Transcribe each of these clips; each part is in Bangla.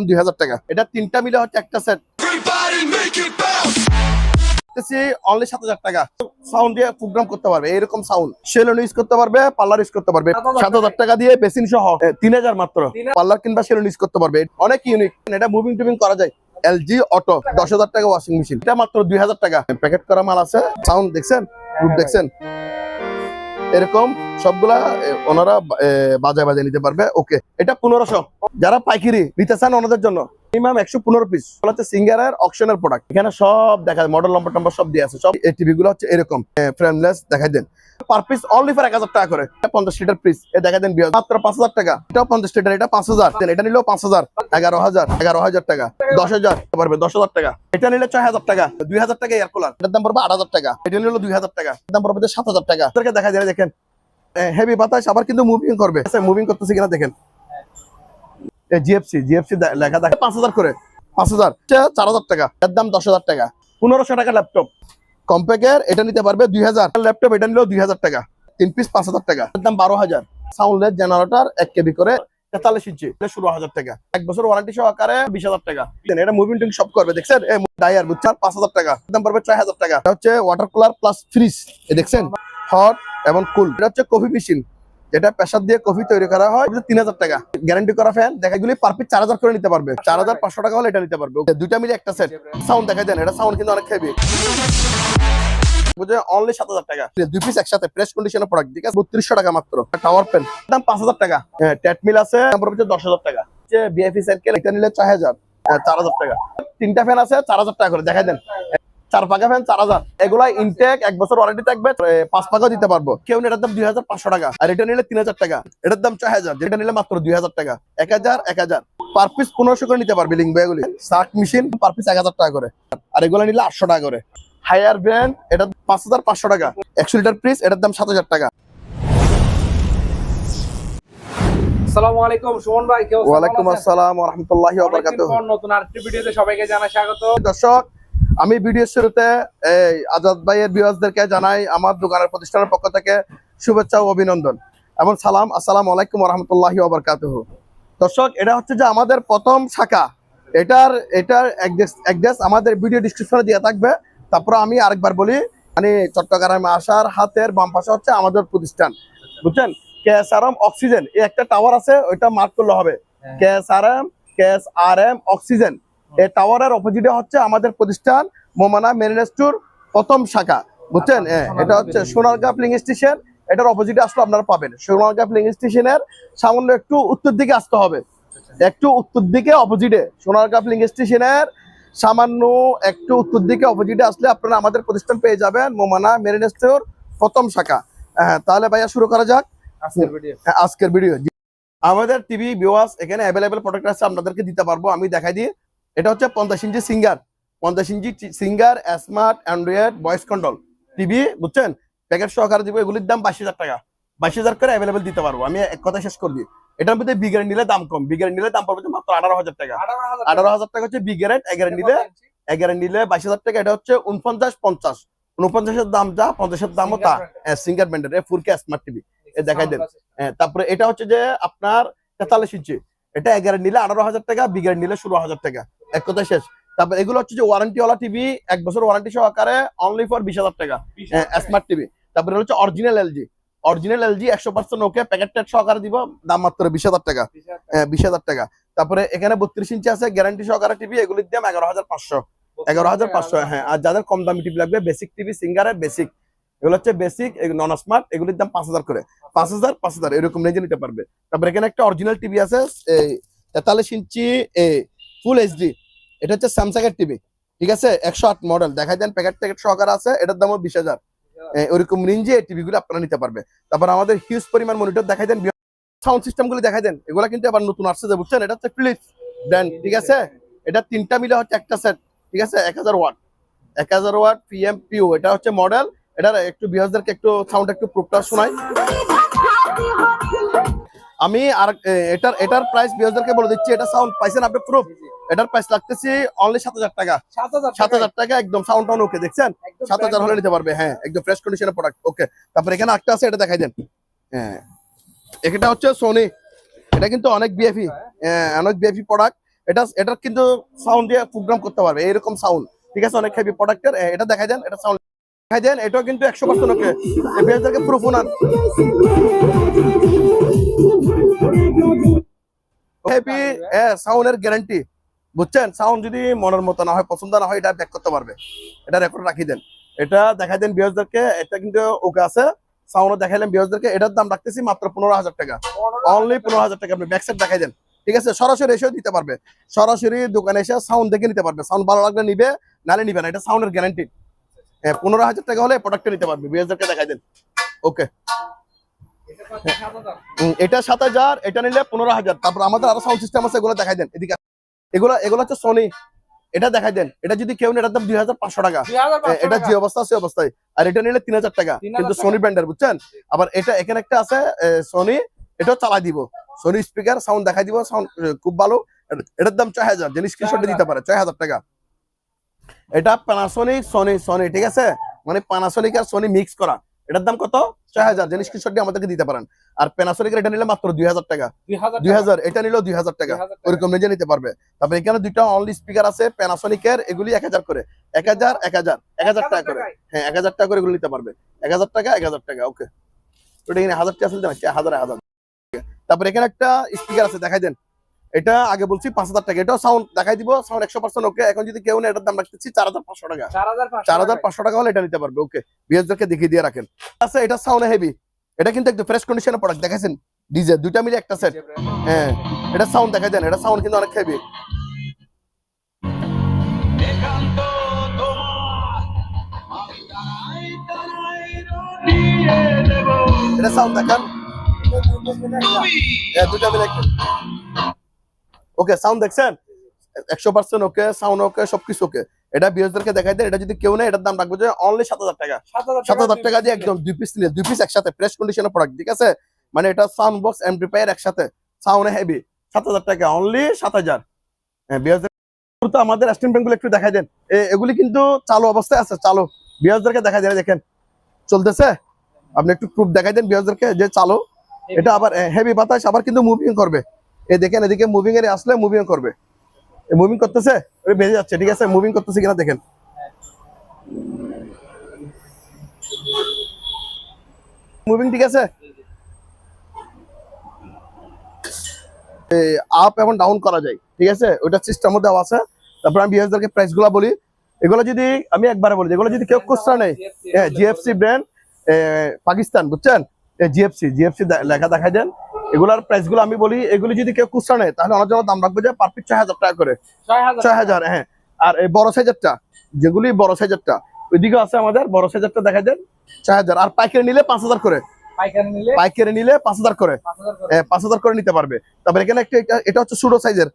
2000 টাকা। এটা তিনটা মিলে হচ্ছে একটা সেট অনলি 7000 টাকা। সাউন্ড দিয়ে প্রোগ্রাম করতে পারবে, এরকম সাউন্ড সেলুন ইউজ করতে পারবে, পার্লার ইউজ করতে পারবে। 7000 টাকা দিয়ে বেসিন সহ 3000 মাত্র। পার্লার কিংবা সেলুন ইউজ করতে পারবে, অনেক ইউনিক। এটা মুভিং টুভিং করা যায়। এলজি অটো 10,000 টাকা ওয়াশিং মেশিন, এটা মাত্র 2000 টাকা। প্যাকেট করা মাল আছে। সাউন্ড দেখছেন, রূপ দেখছেন, এরকম সবগুলা ওনারা বাজায় বাজায় নিতে পারবে। ওকে, এটা 1500। যারা পাইকারি নিতে চান ওনাদের জন্য মিনিমাম 115 পিস হচ্ছে সিঙ্গারের অকশনের প্রোডাক্ট। এখানে সব দেখা যায়, মডেল নম্বর টম্বর সব দিয়ে আছে। সব এই টিভি গুলো হচ্ছে এরকম ফ্রেমলেস দেখাই দেন। পার পিস অনলি ফর 1000 টাকা করে। 50 লিটার পিস দেখাই দেন মাত্র 5000 টাকা। এটাও 50 লিটার, এটা 5000। এটা নিলেও 5000, 11000 টাকা, 10000 পারবে 10,000 টাকা। এটা নিলে 6000 টাকা, 2000 টাকা এয়ার কুলার, এটার দাম পড়বে 8000 টাকা। এটা নিলে 2000 টাকা, এটার দাম পড়বে 7000 টাকা। দেখা যায় দেখেন হেভি বাতাস, আবার কিন্তু মুভিং করবে। মুভিং করতেছে কিনা দেখেন। জিএফসি লেখা দেখে 5000 করে। 5000 4000 টাকা, এর দাম 10000 টাকা। 1500 টাকা ল্যাপটপ কম্প্যাক্টের, এটা নিতে পারবে 2000 ল্যাপটপ। এটা নিলেও 2000 টাকা, 3 পিস 5000 টাকা, এর দাম 12000। সাউন্ডলেস জেনারেটর 1 কেবি করে 43 ইঞ্চি, 16000 টাকা। 1 বছর ওয়ারেন্টি সহকারে 20000 টাকা। এটা মুভিং টুভিং সব করবে। দেখছেন ডায়ার বুঝছেন 5000 টাকা, দাম পড়বে 6000 টাকা। এটা হচ্ছে ওয়াটার কুলার প্লাস ফ্রিজ, দেখছেন হট এবং কুল। এটা হচ্ছে কফি মেশিন, যেটা প্রেসার দিয়ে কফি তৈরি করা হয়, 3000 টাকা। গ্যারান্টি করা ফ্যান দেখা, এগুলি পার পিস 4000 করে নিতে পারবে। 4500 টাকা হলে এটা নিতে পারবে। দুইটা মিলে একটা সেট। সাউন্ড দেখা দেন, এটা সাউন্ড কিন্তু অনেক হেভি। বুঝে অনলি 7000 টাকা। 2 পিস একসাথে ফ্রেশ কন্ডিশনের প্রোডাক্ট, ঠিক আছে 3200 টাকা মাত্র। টাওয়ার ফ্যান দাম 5000 টাকা। ট্যাটমিল আছে, দাম পড়বে 10000 টাকা। বিএফি সার্কেল, এটা নিলে 4000, 4000 টাকা। তিনটা ফ্যান আছে 4000 টাকা করে, দেখা দেন। 4 পাকা ফ্যান 4000। এগুলা ইনটেক 1 বছর ওয়ারেন্টি থাকবে, 5 পাকা দিতে পারবো। কেউ এটার দাম 2500 টাকা, আর এটা নিলে 3000 টাকা। এটার দাম 6000, যেটা নিলে মাত্র 2000 টাকা। 1000 পার পিস 1500 করে নিতে পারবে। লিঙ্ক এগুলি সার্ক মেশিন পার পিস 1000 টাকা করে, আর এগুলা নিলে 800 টাকা করে। হায়ার ব্র্যান্ড এটা 5500 টাকা। 100 লিটার পিস, এটার দাম 7000 টাকা। আসসালামু আলাইকুম সুমন ভাই, কি অবস্থা? ওয়ালাইকুম আসসালাম ওয়া রাহমাতুল্লাহি ওয়া বারাকাতুহু। নতুন আরেকটি ভিডিওতে সবাইকে জানাই স্বাগত। দর্শক, আমি ভিডিওর শুরুতে আজাদ ভাইয়ের ভিউয়ার্সদেরকে জানাই আমার দোকানের প্রতিষ্ঠানের পক্ষ থেকে শুভেচ্ছা ও অভিনন্দন এবং সালাম। আসসালামু আলাইকুম ওয়া রাহমাতুল্লাহি ওয়া বারাকাতুহু। দর্শক, এটা হচ্ছে যে আমাদের প্রথম শাখা। এটার অ্যাড্রেস আমাদের ভিডিও ডেসক্রিপশনে দেওয়া থাকবে। তারপরে আমি আরেকবার বলি, মানে চট্টগ্রামে আসার হাতের বাম পাশে হচ্ছে আমাদের প্রতিষ্ঠান, বুঝছেন। কেএসআরএম অক্সিজেন, এই একটা টাওয়ার আছে, ওইটা মার্ক করলে হবে। কেএসআরএম অক্সিজেন, এই টাওয়ারের অপোজিটে হচ্ছে আমাদের প্রতিষ্ঠান মোমানা মেরিন স্টোর প্রথম শাখা, বুঝছেন। এটা হচ্ছে সোনারগাঁ ফিলিং স্টেশন, এটার অপোজিটে আসলে আপনারা পাবেন। সোনারগাঁ ফিলিং স্টেশনের সামান্য একটু উত্তর দিকে আসতে হবে, একটু উত্তর দিকে অপোজিটে। সোনারগাঁ ফিলিং স্টেশনের সামান্য একটু উত্তর দিকে অপোজিটে আসলে আপনারা আমাদের প্রতিষ্ঠান পেয়ে যাবেন, মোমানা মেরিন স্টোর প্রথম শাখা। তাহলে ভাইয়া শুরু করা যাক আজকের ভিডিও। আমাদের টিভি ভিউয়ার্স এখানে অ্যাভেলেবেল প্রোডাক্ট আছে, আপনাদেরকে দিতে পারবো। আমি দেখাই দিই। এটা হচ্ছে 50 inch Singer, 50 inch Singer smart Android voice control TV, বুঝছেন। প্যাকেট সহকারে দিব। এগুলির দাম 22000 টাকা। 22000 করে অ্যাভেলেবেল দিতে পারবো। আমি এক কথা শেষ করে দিই। এটার মধ্যে বিগ্রেড নিলে দাম কম, বিগ্রেড নিলে দাম পড়বে মাত্র 18000 টাকা। 18000 টাকা হচ্ছে বিগ্রেড। এগারেন্ট নিলে 22000 টাকা। এটা হচ্ছে 49-50, 49-এর দাম যা, 50-এর দামও তা। সিঙ্গার ব্র্যান্ডের 4K স্মার্ট টিভি দেখাই দেন। তারপরে এটা হচ্ছে যে আপনার 43 ইঞ্চি, এটা এগারেন্ট নিলে 18000 টাকা, বিগ্রেড নিলে 16000 টাকা। এক কথা শেষ। তারপর এগুলো হচ্ছে যে ওয়ারেন্টিওয়ালা টিভি, 1 বছর ওয়ারেন্টি সহকারে, অনলি ফর 20000 টাকা স্মার্ট টিভি। তারপরে হচ্ছে অরিজিনাল এলজি, 100% ওকে, প্যাকেট ট্যাগ সহকারে দিব, দাম মাত্র 20000 টাকা। 20000 টাকা। তারপরে এখানে 32 ইঞ্চি আছে গ্যারান্টি সহকারে টিভি, এগুলির দাম 11500। 11500, হ্যাঁ। আর যাদের কম দামি টিভি লাগবে, বেসিক টিভি, সিঙ্গারের বেসিক, এগুলো হচ্ছে বেসিক, নন স্মার্ট, এগুলির দাম 5000 করে। 5000 এরকম রেঞ্জে নিতে পারবে। তারপর এখানে একটা অরিজিনাল টিভি আছে 43 ইঞ্চি ফুল এইচডি, এটা হচ্ছে স্যামসাং এর টিভি, ঠিক আছে। 108 মডেল, দেখাই দেন, প্যাকেট সহকারে আছে, এটার দামও 20000। ওইরকম রেঞ্জে এই টিভি গুলো আপনারা নিতে পারবে। তারপর আমাদের হিউজ পরিমাণ মনিটর দেখাই দেন, সাউন্ড সিস্টেম গুলো দেখাই দেন। এগুলো কিন্তু আবার নতুন আসছে, বুঝছেন। এটা হচ্ছে ফিলিপস ব্র্যান্ড, ঠিক আছে। এটা তিনটা মিলে হচ্ছে একটা সেট, ঠিক আছে। 1000 ওয়াট, 1000 ওয়াট পিএমপিও, এটা হচ্ছে মডেল। এটার একটু ভিউয়ারদেরকে একটু সাউন্ড একটু প্রুফটা শোনাই আমি। আর এটার প্রাইস ভিউয়ারদেরকে বলে দিচ্ছি। এটা সাউন্ড পাইছেন আপনি প্রুফ, এটার প্রাইস লাগতেছে অনলি 7000 টাকা। 7000 টাকা একদম সাউন্ড টাউন ওকে, দেখছেন। 7000 হলে নিতে পারবে, হ্যাঁ, একদম ফ্রেশ কন্ডিশনের প্রোডাক্ট। ওকে, তারপর এখানে একটা আছে, এটা দেখাই দেন। হ্যাঁ, এটা হচ্ছে সোনি, এটা কিন্তু অনেক বিএফি প্রোডাক্ট। এটার কিন্তু সাউন্ড দিয়ে প্রোগ্রাম করতে পারবে, এরকম সাউন্ড। ঠিক আছে, অনেক হেভি প্রোডাক্টের। এটা দেখাই দেন, এটা সাউন্ড দেখাই দেন। এটাও কিন্তু 100% ওকে, বেজদারকে প্রুফ ওনার হেভি সাউন্ডের গ্যারান্টি। বুঝছেন, সাউন্ড যদি মনের মতো না হয়, পছন্দ না হয়, এটা ব্যাক করতে পারবে। এটা রেকর্ড রাখি দেন, এটা দেখাই দেন বিয়ারদেরকে। এটা কিন্তু ওকে আছে, সাউন্ড দেখাইলেন বিয়ারদেরকে। এটার দাম রাখতেছি মাত্র 15,000 টাকা, অনলি 15,000 টাকা। আপনি ব্যাক সাইড দেখাই দেন, ঠিক আছে? সরাসরি এসেও দিতে পারবে, সরাসরি দোকানে এসে সাউন্ড দেখে নিতে পারবে। সাউন্ড ভালো লাগলে নিবে, নালে নিবে না। এটা সাউন্ডের গ্যারান্টি। 15,000 টাকা হলে প্রোডাক্টটা নিতে পারবে। বিয়ারদেরকে দেখাই দেন, ওকে। এটা 7,000, এটা নিলে 15,000। তারপর আমাদের আরো সাউন্ড সিস্টেম আছে, এগুলো দেখাই দেন। এদিকে এগুলো হচ্ছে সোনি। এটা দেখাই দেন। এটা যদি কেউ নেয়, এটার দাম 2,500 টাকা। এটা যে অবস্থা আছে অবস্থায়। আর এটা নিলে 3,000 টাকা, কিন্তু সোনি ব্র্যান্ডের, বুঝছেন? আবার এটা এখানে একটা আছে সোনি, এটাও চালাই দিব। সোনি স্পিকার, সাউন্ড দেখাই দিব, সাউন্ড খুব ভালো। এটার দাম 6,000, যিনি স্ক্রিনশট দিতে পারে 6,000 টাকা। এটা প্যানাসোনিক সোনি সোনি, ঠিক আছে? মানে প্যানাসোনিক আর সোনি মিক্স করা। এটার দাম কত? 6,000, যিনি স্ক্রিনশট দিয়ে আমাদেরকে দিতে পারেন। আর প্যানাসোনিক এটা নিলে মাত্র 2,000 টাকা। 2,000, এটা নিলেও 2,000 টাকা, ওরকম নিজে নিতে পারবে। তারপরে এখানে দুইটা অনলি স্পিকার আছে প্যানাসোনিকের, এগুলি 1,000 করে, 1,000 1,000 টাকা করে। হ্যাঁ, 1,000 টাকা করে এগুলো নিতে পারবে। 1,000 টাকা 1,000 টাকা, ওকে। ওটা এখানে 1,000 টাকা আসলে 1,000। তারপরে এখানে একটা স্পিকার আছে, দেখাই দেন। এটা আগে বলছি 5,000 টাকা। এটাও সাউন্ড দেখাই দিব, সাউন্ড 100% ওকে। এখন যদি কেউ নেয়, এটার দাম রাখতেছি 4,500 টাকা। 4,500 টাকা হলে এটা নিতে পারবে, ওকে। বিএসদেরকে দেখিয়ে দিয়ে রাখেন। আচ্ছা, এটা সাউন্ড হেভি। এটা কিন্তু একদম ফ্রেশ কন্ডিশনের প্রোডাক্ট, দেখাইছেন? ডিজে দুইটা মিলে একটা সেট। হ্যাঁ, এটা সাউন্ড দেখাই দেন। এটা সাউন্ড কিন্তু অনেক হেভি। এটা সাউন্ড দেখান, দুইটা মিলে একটা। ওকে, সাউন্ড দেখছেন? 100% ওকে, সাউন্ড ওকে, সবকিছু ওকে। এটা বিএসদেরকে দেখাই দেন। এটা যদি কেউ নেয়, এটার দাম রাখবো যে অনলি 7,000 টাকা। 7,000 টাকা দিয়ে একদম 2 পিস নিলে, 2 পিস একসাথে ফ্রেশ কন্ডিশনের প্রোডাক্ট, ঠিক আছে? মানে এটা সাউন্ড বক্স, এমপ্লিফায়ার একসাথে, সাউন্ড হেভি। 7,000 টাকা, অনলি 7,000। হ্যাঁ, বিএসদের তো আমাদের স্টেট ব্যাংকগুলো একটু দেখাই দেন। এগুলি কিন্তু চালু অবস্থায় আছে, চালু। বিএসদেরকে দেখাই দেন, দেখেন চলতেছে। আপনি একটু প্রুফ দেখাই দেন বিএসদেরকে যে চালু। এটা আবার হেভি বাতাস, আবার কিন্তু মুভিং করবে। এই দেখেন, এদিকে মুভিং এর আসলে মুভিং করবে। মুভিং করতেছে, ওই বেজে যাচ্ছে, ঠিক আছে? মুভিং করতেছে কিনা দেখেন। মুভিং, ঠিক আছে? আপ এবং ডাউন করা যায়, ঠিক আছে? ওইটা সিস্টেম মধ্যে আছে। তারপর আমি বিএসদেরকে প্রাইস গুলা বলি। এগুলো যদি আমি একবারে বলি, এগুলো যদি কেউ খুচরা নেই, জিএফসি ব্র্যান্ড, পাকিস্তান, বুঝছেন? জিএফসি লেখা দেখাই দেন। এগুলার প্রাইস গুলো আমি বলি। এগুলি যদি কেউ খুচরা নেয়, তাহলে ওনার জন্য দাম রাখবে যে পার পিস 6,000 টাকা করে। 6,000, হ্যাঁ। আর এই বড় সাইজেরটা, যেগুলি বড় সাইজেরটা, ওইদিকে আছে আমাদের বড় সাইজেরটা, দেখাই দেন 6,000। আর পাইকারি নিলে 5,000 করে, পাইকারি নিলে 5,000 করে, 5,000 করে নিতে পারবে। তারপরে এখানে একটা, এটা হচ্ছে সুডো সাইজের,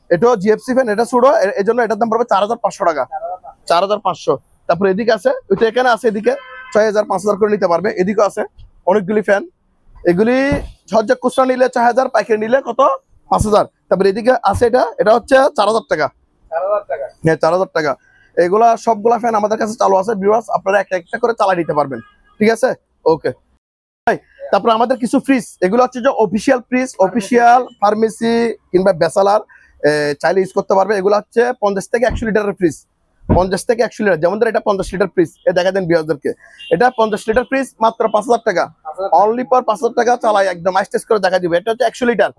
এটাও জিএফসি ফ্যান, এটা সুডো, এই জন্য এটার দাম পড়বে 4,500 টাকা, 4,500। তারপরে এদিকে আছে, ওইটা এখানে আছে, এদিকে 6,000, 5,000 করে নিতে পারবে। এদিকে আছে অনেকগুলি ফ্যান। এগুলি ঝরঝর খুচরা নিলে 6,000, পাইকারি নিলে কত? 5,000। তারপরে এদিকে আছে, এটা হচ্ছে 4,000 টাকা। হ্যাঁ, 4,000 টাকা। এগুলা সবগুলা ফ্যান আমাদের কাছে চালু আছে ভিউয়ার্স, আপনারা একটা একটা করে চালাই নিতে পারবেন, ঠিক আছে? ওকে। তারপর আমাদের কিছু ফ্রিজ, এগুলো হচ্ছে যে অফিসিয়াল ফ্রিজ, অফিসিয়াল ফার্মেসি কিংবা ব্যাচেলার চাইলে ইউজ করতে পারবে। এগুলো হচ্ছে 50 থেকে 100 লিটারের ফ্রিজ, 50 থেকে 100 লিটার। যেমন এটা 50 লিটার ফ্রিজ, দেখা দেন বিয়ারদেরকে। এটা 50 লিটার ফ্রিজ, মাত্র 5,000 টাকা, অনলি পর 5,000 টাকা। চালাই একদম আইস্টেস করে দেখা দিবে। এটা হচ্ছে 100 লিটার,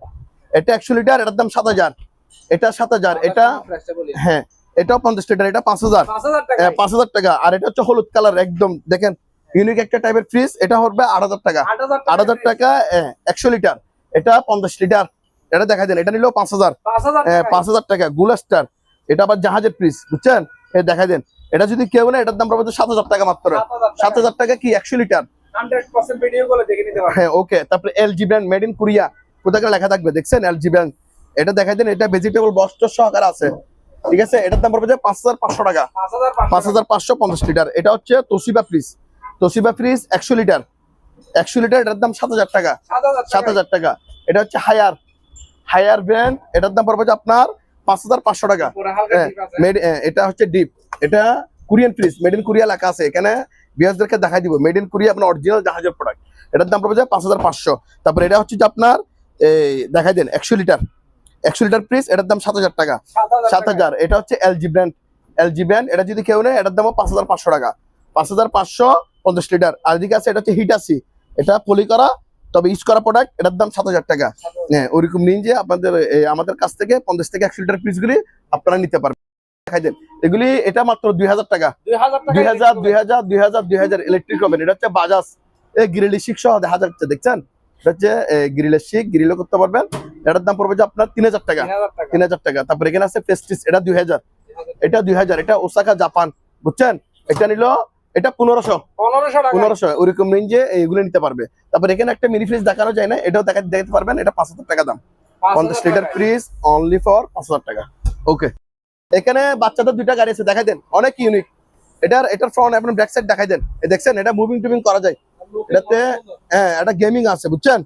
এটা 100 লিটার, এটার দাম 7,000। এটা 7,000, এটা হ্যাঁ, এটাও 50 লিটার, এটা 5,000, 5,000 টাকা। আর এটা হচ্ছে হলুদ কালার, একদম দেখেন ইউনিক একটা টাইপের ফ্রিজ। এটা হবে 8,000 টাকা, 8,000 টাকা 100 লিটার। এটা 50 লিটার, এটা দেখা দেন। এটা নিলেও 5,000, 5,000 টাকা। গুলাস্টার, এটা আবার জাহাজের ফ্রিজ, বুঝছেন? দেখা দেন। এটা যদি কেউ না, এটার দাম পড়বে 7,000 টাকা মাত্র। 7,000 টাকা কি 100 লিটার? 100% ভিডিও গুলো দেখে নিতে পারবেন। হ্যাঁ, ওকে। তারপরে LG brand, made in Korea, কোথায় লেখা থাকবে দেখছেন? এলজি ব্র্যান্ড, এটা দেখাই দেন। এটা ভেজিটেবল বক্স সহকারে আছে, ঠিক আছে? এটার দাম পড়বে 5,500 টাকা, 5,550 লিটার। এটা হচ্ছে Toshiba fridge, Toshiba fridge 100 litre, 100 litre, এটার দাম 7,000 টাকা, 7,000 টাকা। এটা হচ্ছে হায়ার ব্র্যান্ড, এটার দাম পড়বে আপনার 5,500 টাকা। এটা হচ্ছে ডিপ, এটা Korean fridge, made in Korea লেখা আছে এখানে। বিয়াসদেরকে দেখাই দিব, মেড ইন কোরিয়া, আপনার অরিজিনাল জাহাজের প্রোডাক্ট। এটার দাম পড়বে 5,500। তারপরে এটা হচ্ছে যে আপনার এই দেখাই দেন 100 লিটার, 100 লিটার ফ্রিজ, এটার দাম 7,000 টাকা। 7,000। এটা হচ্ছে এলজি ব্র্যান্ড। এটা যদি কেউ নেয় এটার দাম 5,500 টাকা। 5,550 লিটার। আর এদিকে আছে এটা হচ্ছে হিটাসি, এটা পলি করা তবে ইউজ করা প্রোডাক্ট, এটার দাম 7,000 টাকা। হ্যাঁ, ওইরকম নিন যে আপনাদের আমাদের কাছ থেকে 50 থেকে 100 লিটার ফ্রিজগুলি আপনারা নিতে পারবেন। দেখাই দেন এগুলি, এটা মাত্র 2,000 টাকা। 2,000 ইলেকট্রিক ওভেন। এটা হচ্ছে বাজাজ গ্রিলের শিক সহ দেখা যাচ্ছে, দেখছেন? এটা হচ্ছে গ্রিলের শিক, গ্রিলও করতে পারবেন। এটার দাম পড়বে যে আপনার 3,000 টাকা। 3,000 টাকা। তারপর এখানে আছে প্রেস্টিজ, এটা 2,000। এটা 2,000। এটা ওসাকা জাপান, বুঝছেন? এটা নিল এটা 1,500 ওরকম রেঞ্জে এইগুলো নিতে পারবে। তারপর এখানে একটা মিনি ফ্রিজ দেখানো যায় না, এটাও দেখতে পারবেন। এটা 5,000 টাকা দাম। 50 লিটার ফ্রিজ অনলি ফর 5,000 টাকা। ওকে, এখানে বাচ্চাদের দুইটা গাড়ি আছে, দেখাই দেন, অনেক ইউনিক। এটার ফ্রন্ট আপনার ব্যাক সাইড দেখাই দেন। দেখছেন এটা মুভিং টুভিং করা যায় এটাতে। হ্যাঁ, এটা গেমিং আছে, বুঝছেন?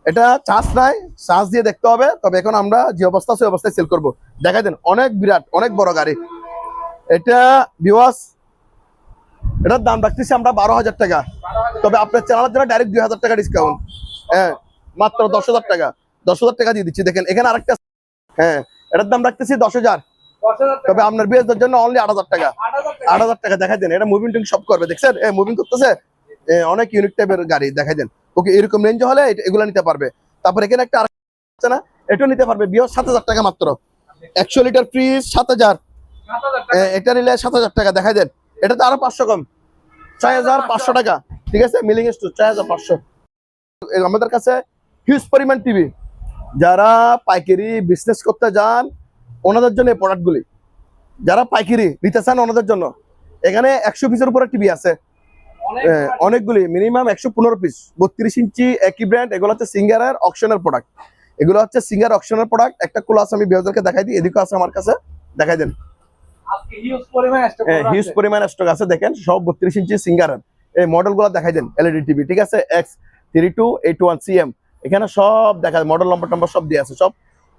এটা চার্জ নাই, চার্জ দিয়ে দেখতে হবে। তবে এখন আমরা যে অবস্থা আছে ওই অবস্থায় সেল করবো। দেখাই দেন, অনেক বিরাট, অনেক বড় গাড়ি এটা। ভিউয়ার্স, এটার দাম রাখতেছি আমরা 12,000 টাকা। তবে আপনার চ্যানেলের জন্য ডাইরেক্ট 2,000 টাকা ডিসকাউন্ট। হ্যাঁ, মাত্র 10,000 টাকা। 10,000 টাকা দিয়ে দিচ্ছি। দেখেন এখানে আরেকটা, হ্যাঁ, এটার দাম রাখতেছি 10,000। তবে আপনার বিয়ের জন্য অনলি 8,000 টাকা। 8,000 টাকা। দেখাই দেন, এটা মুভিং টুভিং সব করবে, দেখছেন? মুভিং করতেছে। অনেক ইউনিক টাইপের গাড়ি, দেখাই দেন। ওকে, এরকম রেঞ্জ হলে এগুলো নিতে পারবে। তারপর এখানে একটা আছে না, এটাও নিতে পারবে। বিয়ে 7,000 টাকা মাত্র। 100 লিটার ফ্রিজ 7,000। এটা নিলে 7,000 টাকা। দেখাই দেন, এটা তো আরো 500 কম, 6,500 টাকা। ঠিক আছে, মিলিং স্টোর 6,500। আমাদের কাছে হিউজ পরিমাণ টিভি, যারা পাইকারি বিজনেস করতে যান ওনাদের জন্য এই প্রোডাক্টগুলি, যারা পাইকারি নিতে চান ওনাদের জন্য। এখানে 100 পিসের উপরে টিভি আছে, অনেকগুলি, মিনিমাম 115 পিস, 32 ইঞ্চি, একই ব্র্যান্ড। এগুলো হচ্ছে সিঙ্গারের অকশনের প্রোডাক্ট। এগুলো হচ্ছে সিঙ্গার অকশনের প্রোডাক্ট। একটা খোলা আছে, আমি বিয়ারদেরকে দেখাই দিই। এদিকে আছে আমার কাছে, দেখাই দেন। হিউজ পরিমাণ স্টক আছে, দেখেন সব 32 ইঞ্চি সিঙ্গারের। এই মডেলগুলো দেখাই দেন। এলইডি টিভি, ঠিক আছে, X3281CM। এখানে সব দেখা যায়, মডেল নম্বর সব দিয়ে আছে। সব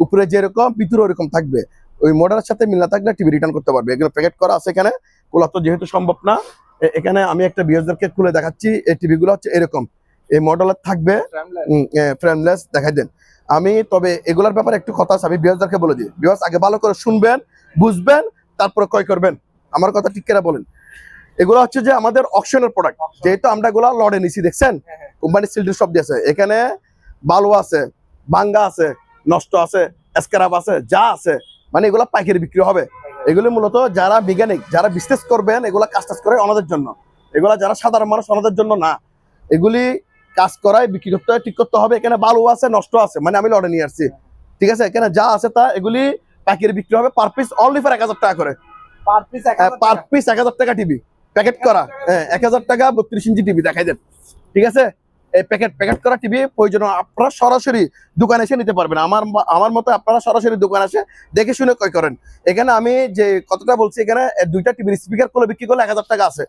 উপরে যেরকম ভিতরে ওরকম থাকবে। ওই মডেলের সাথে মিল না থাকলে টিভি রিটার্ন করতে পারবে। এগুলো প্যাকেট করা আছে এখানে, খোলা তো যেহেতু সম্ভব না। এখানে আমি একটা বিয়ারদেরকে খুলে দেখাচ্ছি। এই টিভি গুলো হচ্ছে এরকম, এই মডেলের থাকবে, ফ্রেমলেস। দেখাই দেন। আমি তবে এগুলোর ব্যাপারে একটু কথা আছে, আমি বিয়ারদেরকে বলে দিই। বিয়ার্স, আগে ভালো করে শুনবেন, বুঝবেন, তারপরে ক্রয় করবেন। আমার কথা ঠিক করে বলেন। এগুলো হচ্ছে যে আমাদের অকশনের প্রোডাক্ট, যেহেতু আমরা এগুলো লড়ে নিছি, দেখছেন? কোম্পানি সিলটির সব দিয়ে আছে। এখানে বালু আছে, ভাঙ্গা আছে, নষ্ট আছে, স্ক্র্যাপ আছে, যা আছে, মানে এগুলো পাইকারি বিক্রি হবে। এগুলো মূলত যারা বিজ্ঞানিক, যারা বিজনেস করবেন, এগুলা কাজ করে ওনাদের জন্য। এগুলা যারা সাধারণ মানুষ ওনাদের জন্য না। এগুলি কাজ করায় বিক্রি করতে হয়, ঠিক করতে হবে। এখানে বালু আছে, নষ্ট আছে, মানে আমি লড়ে নিয়ে আসছি, ঠিক আছে? এখানে যা আছে তা এগুলি পাইকারি বিক্রি হবে। পার পিস অনলি ফর 1,000 টাকা করে। পার পিস 1,000 টাকা টিভি প্যাকেট করা। 1,000 টাকা 32 ইঞ্চি টিভি, দেখাই দেন, ঠিক আছে? এই প্যাকেট করা টিভি প্রয়োজন আপনারা সরাসরি দোকানে এসে নিতে পারবেন। আমার মতো আপনারা সরাসরি দোকানে এসে দেখে শুনে ক্রয় করেন। এখানে আমি যে কতটা বলছি, এখানে দুইটা টিভির স্পিকার করে বিক্রি করলে 1,000 টাকা আছে।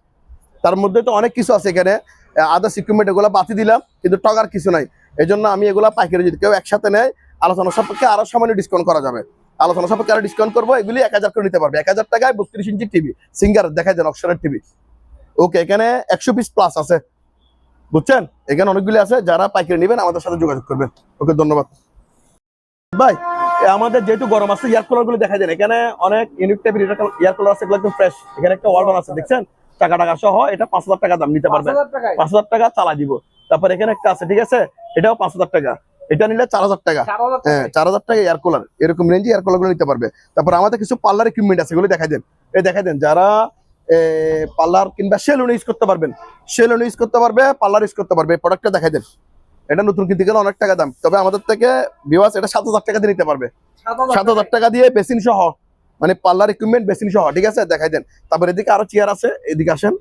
তার মধ্যে তো অনেক কিছু আছে এখানে, আদার্স ইকুইপমেন্ট, এগুলো বাতি দিলাম, কিন্তু টাকার কিছু নাই। এই জন্য আমি এগুলা পাইকারি, যদি কেউ একসাথে নেয় আলোচনা সাপেক্ষে আরো সামান্য ডিসকাউন্ট করা যাবে। আলোচনা সাপেক্ষে আরো ডিসকাউন্ট করবো। এগুলি 1,000 করে নিতে পারবে। 1,000 টাকায় 32 ইঞ্চি টিভি সিঙ্গার, দেখা যায় অকশনের টিভি। ওকে, এখানে 100 পিস প্লাস আছে, বুঝছেন? এখানে অনেকগুলি আছে, যারা পাইকারি নেবেন আমাদের সাথে যোগাযোগ করবেন। ওকে, ধন্যবাদ ভাই। আমাদের যেহেতু গরম আছে, এয়ার কুলার গুলো দেখা যায়। এখানে অনেক ইউনিক টাইপের এয়ার কুলার আছে, এগুলো একদম ফ্রেশ। এখানে একটা ওয়ালটন আছে, দেখছেন? টাকা সহ এটা 5,000 টাকা দাম, নিতে পারবেন। 5,000 টাকা চালা দিব। তারপর এখানে একটা আছে, ঠিক আছে, এটাও 5,000 টাকা। এটা নিলে 4,000 টাকা। হ্যাঁ, 4,000 টাকা এয়ার কুলার, এরকম রেঞ্জে এয়ার কুলার গুলো নিতে পারবে। তারপর আমাদের কিছু পার্লার ইকুইপমেন্ট আছে, এগুলো দেখাই দেন। দেখাই দেন, যারা পার্লার কিংবা সেলুন ইউজ করতে পারবেন, সেলুন ইউজ করতে পারবে, পার্লার ইউজ করতে পারবে। এই প্রোডাক্টটা দেখাই দেন। এটা নতুন কিনতে গেলে অনেক টাকা দাম, তবে আমাদের থেকে ভিউয়ার্স এটা 7,000 টাকা দিয়ে নিতে পারবে। 7,000 টাকা দিয়ে বেসিন সহ, মানে পার্লার ইকুইপমেন্ট বেসিন সহ, ঠিক আছে? দেখাই দেন। তারপর এদিকে আরো চেয়ার আছে, এদিকে আসেন,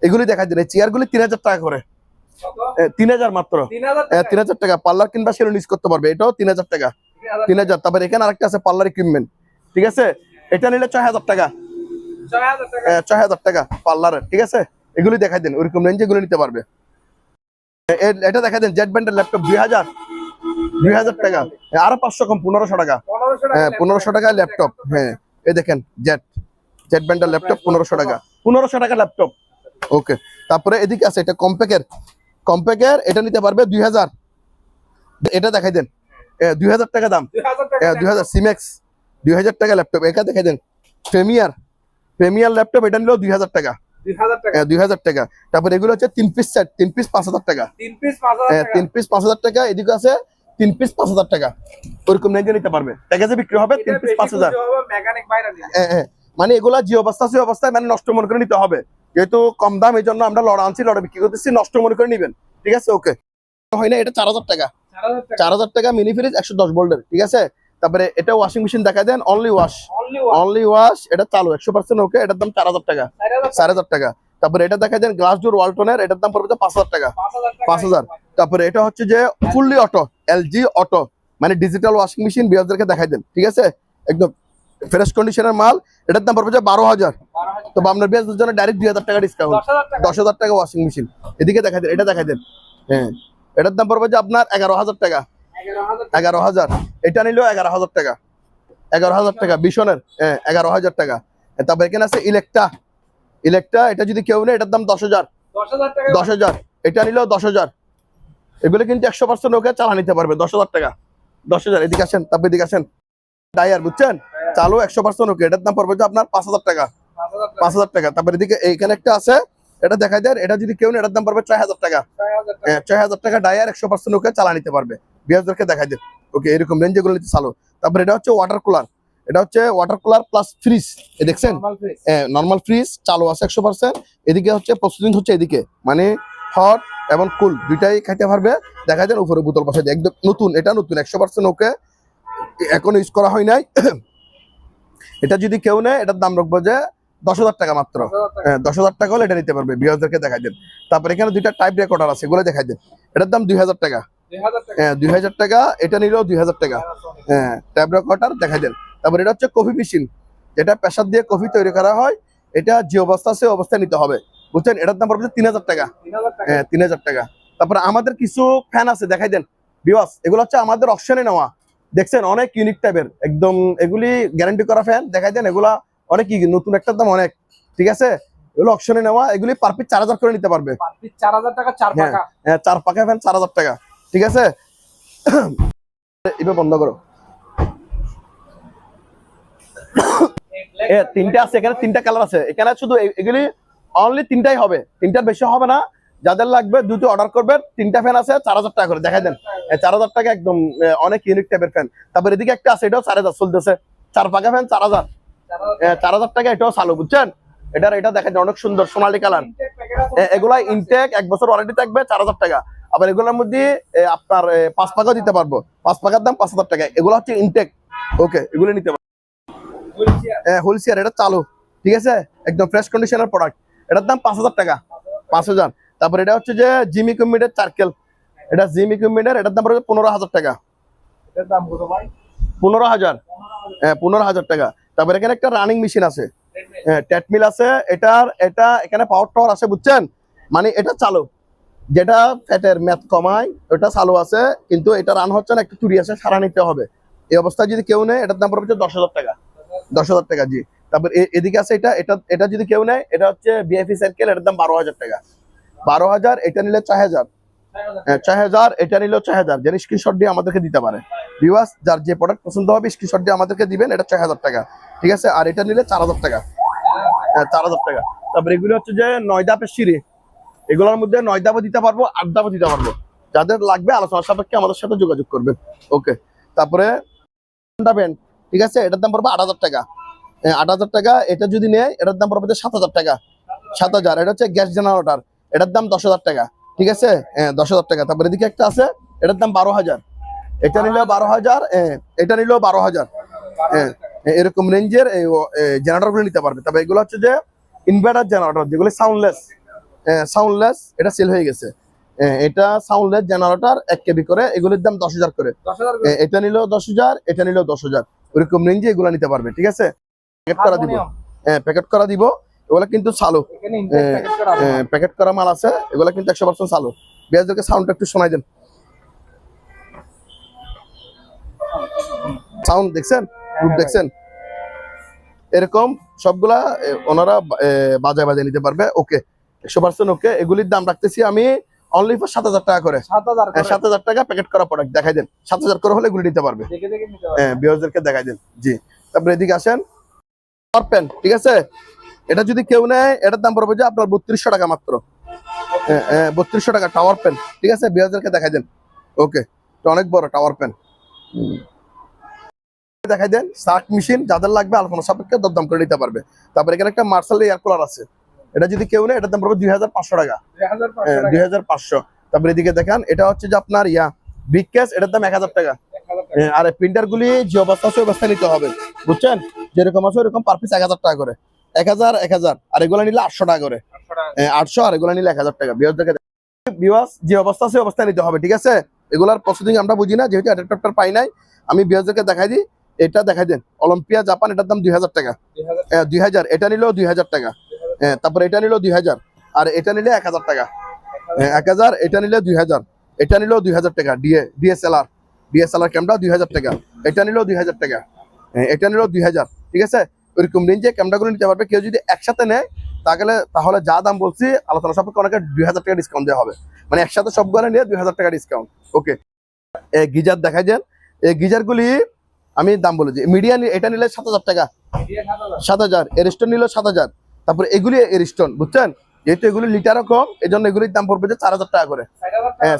এগুলি দেখাই দেন। এই চেয়ার গুলি 3,000 টাকা করে। 3,000 মাত্র। 3,000 টাকা পার্লার কিংবা সেলুন ইউজ করতে পারবে। এটাও 3,000 টাকা। 3,000। তারপর এখানে আরেকটা আছে পার্লার ইকুইপমেন্ট, ঠিক আছে? এটা নিলে 6,000 টাকা। 6,000 টাকা পার্লারের, ঠিক আছে? এগুলি দেখাই দেন, ওইরকম রেঞ্জে এগুলো নিতে পারবে। এটা দেখাই দেন, জেড ব্যান্ডের ল্যাপটপ 2,000 টাকা। আরো 500 কম, 1,500 টাকা। হ্যাঁ, 1,500 টাকা ল্যাপটপ। হ্যাঁ, এই দেখেন জেড ব্যান্ডের ল্যাপটপ 1,500 টাকা। 1,500 টাকা ল্যাপটপ। ওকে, তারপরে এদিকে আছে এটা কম্প্যাকের, এটা নিতে পারবে 2,000। এটা দেখাই দেন, 2,000 টাকা দাম। টাকা 2000 সিম্যাক্স 2000 টাকা ল্যাপটপ এটা দেখে দেন প্রিমিয়ার ল্যাপটপ এটা নিলো 2000 টাকা 2000 টাকা 2000 টাকা। তারপর এগুলো হচ্ছে 3 পিস সেট 3 পিস 5000 টাকা 3 পিস 5000 টাকা 3 পিস 5000 টাকা। এদিকে আছে 3 পিস 5000 টাকা, ওরকম রেঞ্জে নিতে পারবে। প্যাকেজে বিক্রি হবে 3 পিস 5000। মেকানিক বাইরে নিয়ে মানে এগুলা যে অবস্থা সে অবস্থায় মানে নষ্ট মনে করে নিতে হবে, যেহেতু কম দাম এই জন্য আমরা লড়া আনছি, লড়া বিক্রি করতেছি, নষ্ট মনে করে নিবেন, ঠিক আছে? ওকে, হয় না, এটা 4000 টাকা 4000 টাকা 4000 টাকা মিনি ফ্রিজ 110 ভোল্টের, ঠিক আছে? তারপরে এটা ওয়াশিং মেশিন দেখা দেন, অনলি ওয়াশ, এটা চালু 100% ওকে, এটার দাম 4000 টাকা 4000 টাকা। তারপরে এটা দেখা দেন গ্লাস ডোর ওয়ালটনের, এটার দাম পড়বে 5000 টাকা 5000। তারপরে এটা হচ্ছে যে ফুললি অটো, এলজি অটো, মানে ডিজিটাল ওয়াশিং মেশিন বিয়ারদেরকে দেখাই দেন, ঠিক আছে? একদম ফ্রেশ কন্ডিশনের মাল, এটার দাম পড়বে 12000। তো আপনার বিয়ারদের জন্য ডাইরেক্ট 2000 টাকা ডিসকাউন্ট, 10000 টাকা ওয়াশিং মেশিন। এদিকে দেখাই দেন, এটা দেখাই দেন, হ্যাঁ, এটার দাম পড়বে যে আপনার 11000 টাকা 11000। এটা নিলেও 11000 টাকা 11000 টাকা বিশনের, হ্যাঁ 11000 টাকা। তারপর এখানে আছে ইলেকট্রা, এটা যদি কেউ নেই এটার দাম 10000 টাকা 10000। এটা নিলেও 10000। এগুলো কিন্তু 100% ওকে চালা নিতে পারবে 10000 টাকা 10000। এদিকে আসেন, তারপর এদিকে আসেন, ডায়ার বুঝছেন, চালু 100% ওকে, এটার দাম পড়বে যে আপনার 5000 টাকা 5000 টাকা। তারপর এদিকে এইখানে একটা আছে, এটা দেখা যায়, এটা যদি কেউ নেই এটার দাম পড়বে 6000 টাকা 6000 টাকা ডায়ার 100% ওকে চালা নিতে পারবে, বিয়ারদেরকে দেখাই দেন। ওকে, এরকম রেঞ্জে গুলো নিতে চালু। তারপর এটা হচ্ছে ওয়াটার কুলার প্লাস ফ্রিজ, দেখছেন, নরমাল ফ্রিজ চালু আছে 100%। এদিকে হচ্ছে প্রসেসিং হচ্ছে এদিকে, মানে হট এবং কুল দুইটাই খাইতে পারবে, দেখা যায়। উপরে বোতল বসাই দিয়ে একদম নতুন, এটা নতুন 100% ওকে, এখন ইউজ করা হয় নাই। এটা যদি কেউ নেয় এটার দাম রাখবো যে 10000 টাকা মাত্র, 10000 টাকা হলে এটা নিতে পারবে, বিয়ারদেরকে দেখাই দেন। তারপর এখানে দুইটা টাইপ রেকর্ডার আছে, এগুলো দেখাই দেন, এটার দাম 2000 টাকা 2000 টাকা। এটা নিলেও 2000 টাকা, হ্যাঁ, ট্যাব রেকর্ডার দেখাই দেন। তারপর এটা হচ্ছে কফি মেশিন, যেটা প্রেসার দিয়ে কফি তৈরি করা হয়, এটা যে অবস্থা সে অবস্থায় নিতে হবে, বুঝছেন? এটার দাম পড়বে 3000 টাকা 3000 টাকা। তারপরে আমাদের কিছু ফ্যান আছে, দেখাই দেন ভিউয়ার্স, এগুলো হচ্ছে আমাদের অপশনে নেওয়া, দেখছেন, অনেক ইউনিক টাইপের, একদম এগুলি গ্যারান্টি করা ফ্যান, দেখাই দেন। এগুলা অনেক নতুন, একটার দাম অনেক, ঠিক আছে? এগুলো অপশনে নেওয়া, এগুলি পার পিস 4000 করে নিতে পারবে, 4000 টাকা 4 পাকা, হ্যাঁ 4 পাকা ফ্যান 4000 টাকা, ঠিক আছে? এবার বন্ধ করো। তিনটা আছে এখানে, 3টা কালার আছে এখানে, শুধু এগুলি অনলি 3টাই হবে, 3টার বেশি হবে না। যাদের লাগবে দুটো অর্ডার করবেন। 3টা ফ্যান আছে 4000 টাকা করে, দেখাই দেন 4000 টাকা, একদম অনেক ইউনিক টাইপের ফ্যান। তারপর এদিকে একটা আছে, এটাও 4000 চলতেছে, 4 পাকা ফ্যান 4000 টাকা, এটাও চালু, বুঝছেন? এটা দেখেন অনেক সুন্দর সোনালী কালার। এগুলা ইনটেক 1 বছর ওয়ারেন্টি থাকবে, 4000 টাকা। আবার এগুলোর মধ্যে আপনার 5 পাকা দিতে পারবো, 5 পাকার দাম 5000 টাকা। এগুলো হচ্ছে ইনটেক, ওকে, এগুলো নিতে পারবো। হুইলচেয়ার, এটা চালু, ঠিক আছে, একদম ফ্রেশ কন্ডিশনের প্রোডাক্ট, এটার দাম 5000 টাকা 5000। তারপর এটা হচ্ছে যে জিমি কম্বিনের চার্কেল, এটা জিমি কম্বিনের, এটার দাম পড়বে 15000 টাকা, এটার দাম কত ভাই? 15000, 15000 টাকা। তারপর এখানে একটা রানিং মেশিন আছে, ট্রেডমিল আছে, এটা এখানে পাওয়ার টাওয়ার আছে, বুঝছেন? মানে এটা চালু, যেটা ফ্যাটের ম্যাথ কমায় ওটা চালু আছে, কিন্তু এটা রান হচ্ছে না, একটু চুরি আছে, সারা নিতে হবে। এই অবস্থায় যদি কেউ নেয় এটার দাম পড়বে 10000 টাকা 10000 টাকা, জি। তারপর এদিকে আছে এটা যদি কেউ নেয়, এটা হচ্ছে বিএফি সার্কেল, এটার দাম 12000 টাকা 12000। এটা নিলে 4000, 4000, এটা নিলেও 4000। যেন স্ক্রিনশট দিয়ে আমাদেরকে দিতে পারে ভিউয়ার্স, যার যে প্রোডাক্ট পছন্দ হবে স্ক্রিনশট দিয়ে আমাদেরকে দিবেন, এটা 4000 টাকা, ঠিক আছে? আর এটা নিলে 4000 টাকা, 4000 টাকা। তারপর এগুলো হচ্ছে যে 9 ধাপের সিঁড়ি, এগুলোর মধ্যে 9 ধাপও দিতে পারবো, 8 ধাপও দিতে পারবো, যাদের লাগবে আলোচনা সাপেক্ষে আমাদের সাথে যোগাযোগ করবেন, ওকে। তারপরে ঠিক আছে, এটার দাম পড়বে 8000 টাকা 8000 টাকা। এটা যদি নেয় এটার দাম পড়বে 7000 টাকা 7000। এটা হচ্ছে গ্যাস জেনারেটর, এটার দাম 10000 টাকা, ঠিক আছে, 10000 টাকা। তারপরে এদিকে একটা আছে, এটার দাম 12000, এটা নিলেও 12000, এটা নিলেও 12000, এরকম রেঞ্জের জেনারেটর গুলো নিতে পারবে। তবে এগুলো হচ্ছে যে ইনভার্টার জেনারেটর, যেগুলো সাউন্ডলেস, এটা সেল হয়ে গেছে। এটা সাউন্ডলেস জেনারেটর 1 কেবি করে, এগুলোর দাম 10000 করে, এটা নিলেও 10000, এটা নিলেও 10000, ওরকম রেঞ্জে এগুলো নিতে পারবে, ঠিক আছে? প্যাকেট করা দিব, প্যাকেট করা দিব, এগুলো কিন্তু চালু, প্যাকেট করা মাল আছে, এগুলো কিন্তু 100% চালু। বিয়ারদেরকে সাউন্ডটা একটু শোনাই দেন, সাউন্ড দেখছেন, দেখছেন, এরকম সবগুলা ওনারা বাজায় নিতে পারবে, ওকে, 100% ওকে। এগুলির দাম রাখতেছি আমি অনলি ফর 7,000 টাকা করে। 7,000 করে। 7,000 টাকা প্যাকেট করা প্রোডাক্ট দেখাই দেন। 7,000 করে হলে এগুলো নিতে পারবে। দেখে দেখে নিতে হবে। হ্যাঁ, ভিউয়ারদেরকে দেখাই দেন। জি, তারপরে এদিকে আসেন। টাওয়ার পেন, ঠিক আছে? এটা যদি কেউ নেয় এটার দাম পড়বে যে আপনার 3200 টাকা মাত্র। 3200 টাকা টাওয়ার পেন, ঠিক আছে? ভিউয়ারদেরকে দেখাই দেন। ওকে, এটা অনেক বড় টাওয়ার পেন। দেখাই দেন। সার্ক মেশিন যাদের লাগবে আলোচনা সাপেক্ষে দরদাম করে নিতে পারবে। তারপরে এখানে একটা মার্শাল এয়ার কুলার আছে। এটা যদি কেউ নেয় এটার দাম পড়বে 2500 টাকা। 2500 টাকা। 2500। তারপরে এদিকে দেখেন, এটা হচ্ছে যে আপনার বিগ ক্যাশ, এটার দাম 1000 টাকা। 1000 টাকা। আর প্রিন্টার গুলি যে অবস্থা আছে ওই অবস্থায় নিতে হবে, বুঝছেন? যেরকম আছে ওরকম পার পিস 1000 টাকা করে। 1000 আর এগুলো নিলে 800 টাকা করে। 800 টাকা। 800 আর এগুলো নিলে 1000 টাকা। ভিউয়ার্স যে অবস্থা আছে ওই অবস্থায় নিতে হবে, ঠিক আছে? এগুলার প্রসেসিং আমরা বুঝি না, যেহেতু অ্যাডাপ্টার পাই নাই। আমি ভিউয়ার্সদেরকে দেখাই দিই। এটা দেখাই দেন, অলিম্পিয়া জাপান, এটার দাম 2000 টাকা। 2000 2000, এটা নিলেও 2000 টাকা। তারপরে এটা নিলেও 2000, আর এটা নিলে 1000 টাকা। 1000, এটা নিলে 2000, এটা নিলেও 2000 টাকা। ডিএসএলআর ক্যামেরা 2000 টাকা। এটা নিলেও 2000 টাকা। এটা নিলেও 2000, ঠিক আছে? ওইরকম রেঞ্জে ক্যামেরাগুলো নিতে পারবে। কেউ যদি একসাথে নেয় তাহলে যা দাম বলছি আলোচনা সাপেক্ষে অনেকে 2000 টাকা ডিসকাউন্ট দেওয়া হবে। মানে একসাথে সবগুলো নিয়ে 2000 টাকা ডিসকাউন্ট। ওকে, গিজার দেখাই দেন। এই গিজারগুলি আমি দাম বলেছি। মিডিয়ান এটা নিলে 7000 টাকা। 7000, এরিস্টন নিল 7000। তারপরে এগুলি এরিস্টন, বুঝছেন? যেহেতু এগুলি লিটারও কম, এই জন্য এগুলির দাম পড়বে যে 4000 টাকা করে।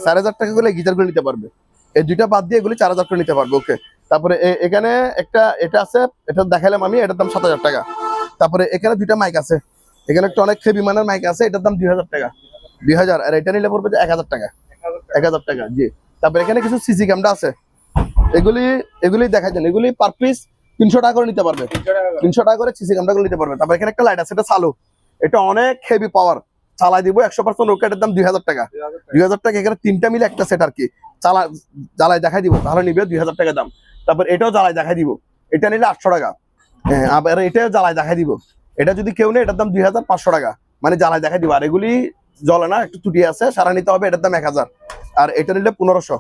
4000 টাকা করে গিজারগুলো নিতে পারবে। এই দুইটা বাদ দিয়ে এগুলি 4000 করে নিতে পারবে। ওকে, তারপরে এখানে এটা আছে, এটা দেখালাম আমি, এটার দাম 7000 টাকা। তারপরে এখানে দুইটা মাইক আছে। এখানে একটা অনেক হেভি মানের মাইক আছে, এটার দাম 2000 টাকা। 2000, আর এটা নিলে পড়বে যে 1000 টাকা। 1000 টাকা, জি। তারপরে এখানে কিছু সিসি ক্যামেরা আছে। এগুলি দেখা যায়, এগুলি পার পিস 300 টাকা করে নিতে পারবে। 300 টাকা করে সিসি ক্যামেরাগুলো নিতে পারবে। তারপর এখানে একটা লাইট আছে, এটা চালু। এটা অনেক হেভি পাওয়ার, চালাই দিব 100%। ওকে, এটার দাম 2000 টাকা। 2000 টাকা। এখানে তিনটা মিলে একটা সেট আর কি। জ্বালাই দেখাই দিব, তাহলে নিবে 2000 টাকা দাম। তারপর এটাও জ্বালাই দেখাই দিব, এটা নিলে 800 টাকা। আবার এটাও জ্বালাই দেখাই দিব। এটা যদি কেউ নেয় এটার দাম 2500 টাকা, মানে জ্বালাই দেখাই দিব। আর এগুলি জ্বলে না, একটু ত্রুটি আছে, সারা নিতে হবে। এটার দাম 1000, আর এটা নিলে 1500।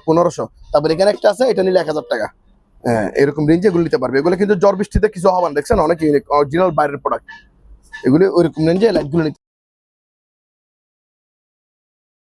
1500। তারপর এখানে একটা আছে, এটা নিলে 1000 টাকা। এরকম রেঞ্জে এগুলো নিতে পারবে। এগুলো কিন্তু ঝড় বৃষ্টিতে কিছু হবে না, দেখছেন? অনেক অরিজিনাল বাইরের প্রোডাক্ট। এগুলি ওইরকম রেঞ্জে লাইটগুলো নিতে